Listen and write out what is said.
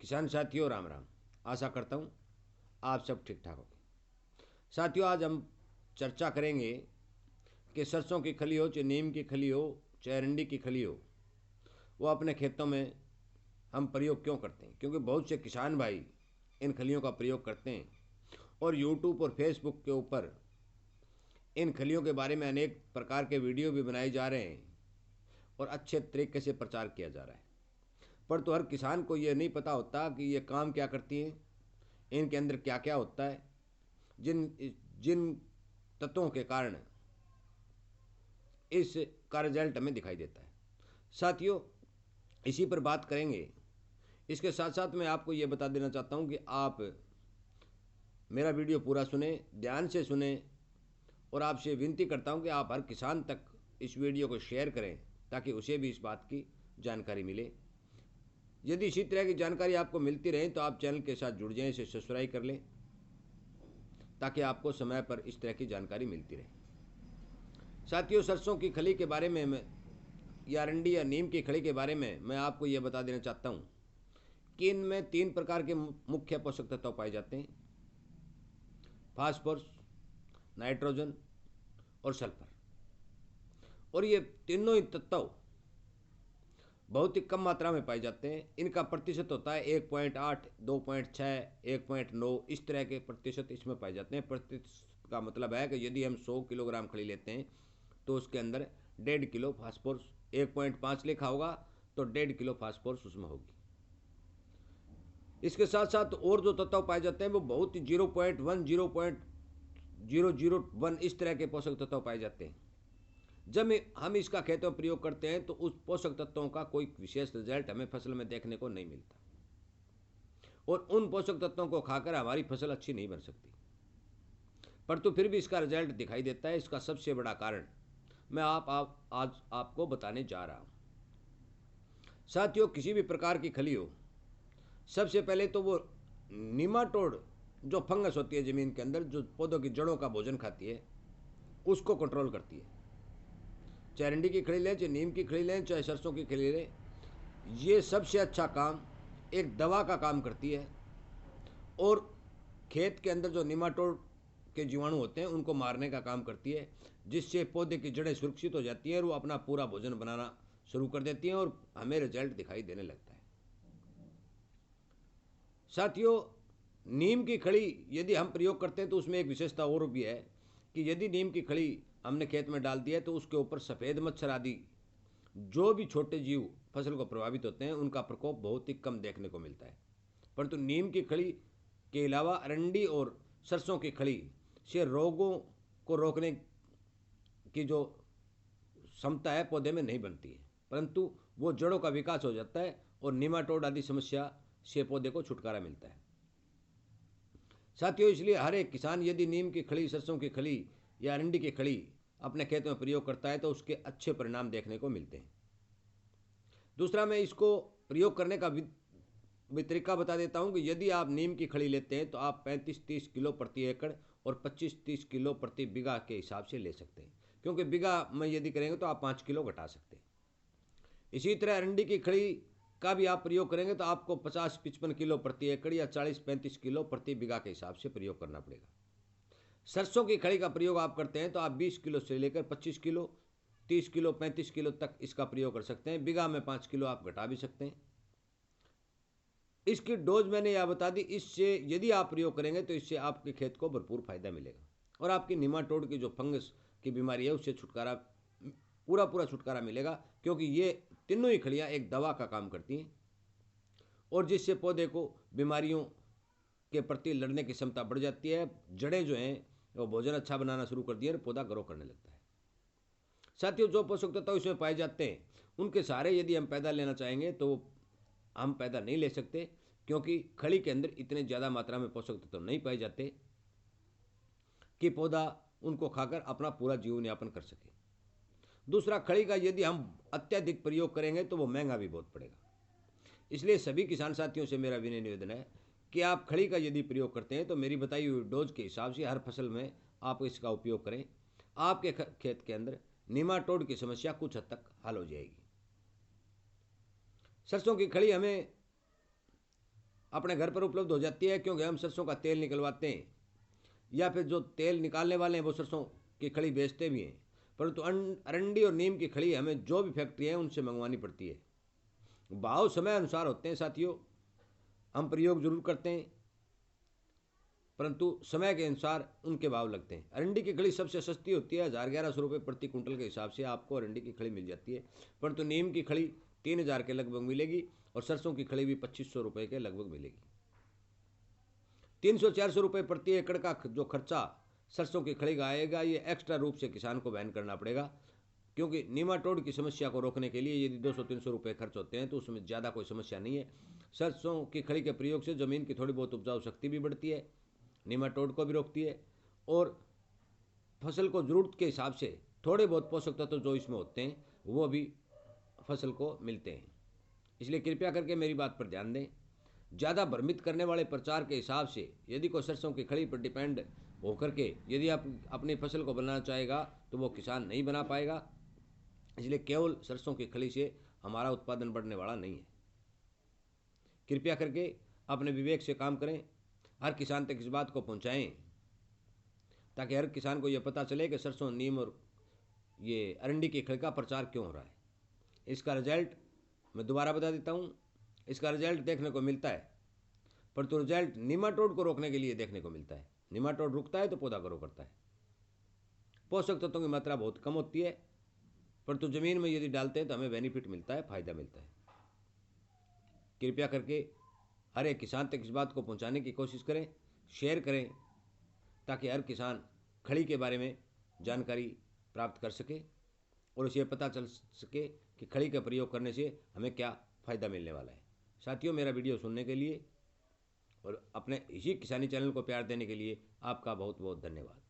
किसान साथियों राम राम। आशा करता हूँ आप सब ठीक ठाक होंगे। साथियों, आज हम चर्चा करेंगे कि सरसों की खली हो, चाहे नीम की खली हो, चाहे अरंडी की खली हो, वो अपने खेतों में हम प्रयोग क्यों करते हैं। क्योंकि बहुत से किसान भाई इन खलियों का प्रयोग करते हैं और यूट्यूब और फेसबुक के ऊपर इन खलियों के बारे में अनेक प्रकार के वीडियो भी बनाए जा रहे हैं और अच्छे तरीके से प्रचार किया जा रहा है। पर तो हर किसान को ये नहीं पता होता कि ये काम क्या करती हैं, इनके अंदर क्या क्या होता है, जिन जिन तत्वों के कारण इसका रिजल्ट हमें दिखाई देता है। साथियों, इसी पर बात करेंगे। इसके साथ साथ मैं आपको ये बता देना चाहता हूँ कि आप मेरा वीडियो पूरा सुने, ध्यान से सुने, और आपसे विनती करता हूँ कि आप हर किसान तक इस वीडियो को शेयर करें ताकि उसे भी इस बात की जानकारी मिले। यदि इसी तरह की जानकारी आपको मिलती रहे तो आप चैनल के साथ जुड़ जाएं, इसे सब्सक्राइब कर लें ताकि आपको समय पर इस तरह की जानकारी मिलती रहे। साथियों, सरसों की खली के बारे में या अरंडी या नीम की खली के बारे में मैं आपको यह बता देना चाहता हूँ कि इनमें 3 प्रकार के मुख्य पोषक तत्व पाए जाते हैं: फास्फोरस, नाइट्रोजन और सल्फर। और ये तीनों ही तत्व बहुत ही कम मात्रा में पाए जाते हैं। इनका प्रतिशत होता है 1.8, 2.6, 1.9, इस तरह के प्रतिशत इसमें पाए जाते हैं। प्रतिशत का मतलब है कि यदि हम 100 किलोग्राम खली लेते हैं तो उसके अंदर 1.5 किलो फास्फोरस, 1.5 लिखा होगा तो 1.5 किलो फास्फोरस उसमें होगी। इसके साथ साथ और जो तत्व पाए जाते हैं वो बहुत ही 0.1, 0.001 इस तरह के पोषक तत्व पाए जाते हैं। जब हम इसका खेतों में प्रयोग करते हैं तो उस पोषक तत्वों का कोई विशेष रिजल्ट हमें फसल में देखने को नहीं मिलता और उन पोषक तत्वों को खाकर हमारी फसल अच्छी नहीं बन सकती। पर तो फिर भी इसका रिजल्ट दिखाई देता है। इसका सबसे बड़ा कारण मैं आज आपको बताने जा रहा हूं। साथियों, किसी भी प्रकार की खली हो, सबसे पहले तो वो निमाटोड जो फंगस होती है ज़मीन के अंदर, जो पौधों की जड़ों का भोजन खाती है, उसको कंट्रोल करती है। चाहे अरंडी की खली लें, चाहे नीम की खली लें, चाहे सरसों की खली लें, ये सबसे अच्छा काम एक दवा का काम करती है और खेत के अंदर जो निमाटोड के जीवाणु होते हैं उनको मारने का काम करती है, जिससे पौधे की जड़ें सुरक्षित हो जाती हैं और वो अपना पूरा भोजन बनाना शुरू कर देती हैं और हमें रिजल्ट दिखाई देने लगता है। साथियों, नीम की खली यदि हम प्रयोग करते हैं तो उसमें एक विशेषता और भी है कि यदि नीम की खली हमने खेत में डाल दी है तो उसके ऊपर सफ़ेद मच्छर आदि जो भी छोटे जीव फसल को प्रभावित होते हैं उनका प्रकोप बहुत ही कम देखने को मिलता है। परंतु नीम की खली के अलावा अरंडी और सरसों की खली से रोगों को रोकने की जो क्षमता है पौधे में नहीं बनती है, परंतु वो जड़ों का विकास हो जाता है और निमाटोड आदि समस्या से पौधे को छुटकारा मिलता है। साथियों, इसलिए हर एक किसान यदि नीम की खली, सरसों की खली या अरंडी की खली अपने खेत में प्रयोग करता है तो उसके अच्छे परिणाम देखने को मिलते हैं। दूसरा, मैं इसको प्रयोग करने का भी तरीका बता देता हूँ कि यदि आप नीम की खली लेते हैं तो आप 35-30 किलो प्रति एकड़ और 25-30 किलो प्रति बीघा के हिसाब से ले सकते हैं, क्योंकि बीघा में यदि करेंगे तो आप 5 किलो घटा सकते हैं। इसी तरह अरंडी की खली का भी आप प्रयोग करेंगे तो आपको 50-55 किलो प्रति एकड़ या 40-35 किलो प्रति बीघा के हिसाब से प्रयोग करना पड़ेगा। सरसों की खली का प्रयोग आप करते हैं तो आप 20 किलो से लेकर 25 किलो, 30 किलो, 35 किलो तक इसका प्रयोग कर सकते हैं। बीघा में 5 किलो आप घटा भी सकते हैं। इसकी डोज मैंने यह बता दी। इससे यदि आप प्रयोग करेंगे तो इससे आपके खेत को भरपूर फायदा मिलेगा और आपकी निमाटोड की जो फंगस की बीमारी है उससे छुटकारा, पूरा छुटकारा मिलेगा, क्योंकि ये तीनों ही खलियाँ एक दवा का काम करती हैं और जिससे पौधे को बीमारियों के प्रति लड़ने की क्षमता बढ़ जाती है। जड़ें जो हैं वो भोजन अच्छा बनाना शुरू कर दिए और पौधा ग्रो करने लगता है। साथियों, जो पोषक तत्व इसमें पाए जाते हैं उनके सारे यदि हम पैदा लेना चाहेंगे तो हम पैदा नहीं ले सकते, क्योंकि खली के अंदर इतने ज़्यादा मात्रा में पोषक तत्व नहीं पाए जाते कि पौधा उनको खाकर अपना पूरा जीवन यापन कर सके। दूसरा, खली का यदि हम अत्यधिक प्रयोग करेंगे तो वो महंगा भी बहुत पड़ेगा। इसलिए सभी किसान साथियों से मेरा विनय निवेदन है कि आप खली का यदि प्रयोग करते हैं तो मेरी बताई हुई डोज के हिसाब से हर फसल में आप इसका उपयोग करें। आपके खेत के अंदर निमाटोड की समस्या कुछ हद तक हल हो जाएगी। सरसों की खली हमें अपने घर पर उपलब्ध हो जाती है, क्योंकि हम सरसों का तेल निकलवाते हैं, या फिर जो तेल निकालने वाले हैं वो सरसों की खड़ी बेचते भी हैं। परंतु अरंडी और नीम की खड़ी हमें जो भी फैक्ट्री है उनसे मंगवानी पड़ती है। भाव समय अनुसार होते हैं साथियों, हम प्रयोग जरूर करते हैं, परंतु समय के अनुसार उनके भाव लगते हैं। अरंडी की खड़ी सबसे सस्ती होती है, 1000-1100 रुपये प्रति कुंटल के हिसाब से आपको अरंडी की खड़ी मिल जाती है। परंतु नीम की खड़ी 3000 के लगभग मिलेगी, और सरसों की खड़ी भी 2500 रुपये के लगभग मिलेगी। 300-400 रुपये प्रति एकड़ का जो खर्चा सरसों की खड़ी का आएगा, ये एक्स्ट्रा रूप से किसान को वहन करना पड़ेगा, क्योंकि नीमाटोड की समस्या को रोकने के लिए यदि 200-300 रुपये खर्च होते हैं तो उसमें ज़्यादा कोई समस्या नहीं है। सरसों की खड़ी के प्रयोग से ज़मीन की थोड़ी बहुत उपजाऊ शक्ति भी बढ़ती है, नीमाटोड को भी रोकती है, और फसल को ज़रूरत के हिसाब से थोड़े बहुत पोषक तत्व जो इसमें होते हैं वो भी फसल को मिलते हैं। इसलिए कृपया करके मेरी बात पर ध्यान दें। ज़्यादा भ्रमित करने वाले प्रचार के हिसाब से यदि कोई सरसों की खड़ी पर डिपेंड होकर के यदि आप अपनी फसल को बनाना चाहेगा तो वो किसान नहीं बना पाएगा। इसलिए केवल सरसों की खड़ी से हमारा उत्पादन बढ़ने वाला नहीं है। कृपया करके अपने विवेक से काम करें, हर किसान तक इस बात को पहुंचाएं, ताकि हर किसान को यह पता चले कि सरसों, नीम और ये अरंडी की खड़ी का प्रचार क्यों हो रहा है। इसका रिजल्ट मैं दोबारा बता देता हूँ, इसका रिजल्ट देखने को मिलता है, परंतु रिजल्ट नीमाटोड को रोकने के लिए देखने को मिलता है। नीमाटोड रुकता है तो पौधा ग्रो करता है। पोषक तत्वों की मात्रा बहुत कम होती है, परंतु जमीन में यदि डालते हैं तो हमें बेनिफिट मिलता है, फायदा मिलता है। कृपया करके हर एक किसान तक इस बात को पहुंचाने की कोशिश करें, शेयर करें, ताकि हर किसान खड़ी के बारे में जानकारी प्राप्त कर सके और उसे पता चल सके कि खड़ी का प्रयोग करने से हमें क्या फ़ायदा मिलने वाला है। साथियों, मेरा वीडियो सुनने के लिए और अपने इसी किसानी चैनल को प्यार देने के लिए आपका बहुत बहुत धन्यवाद।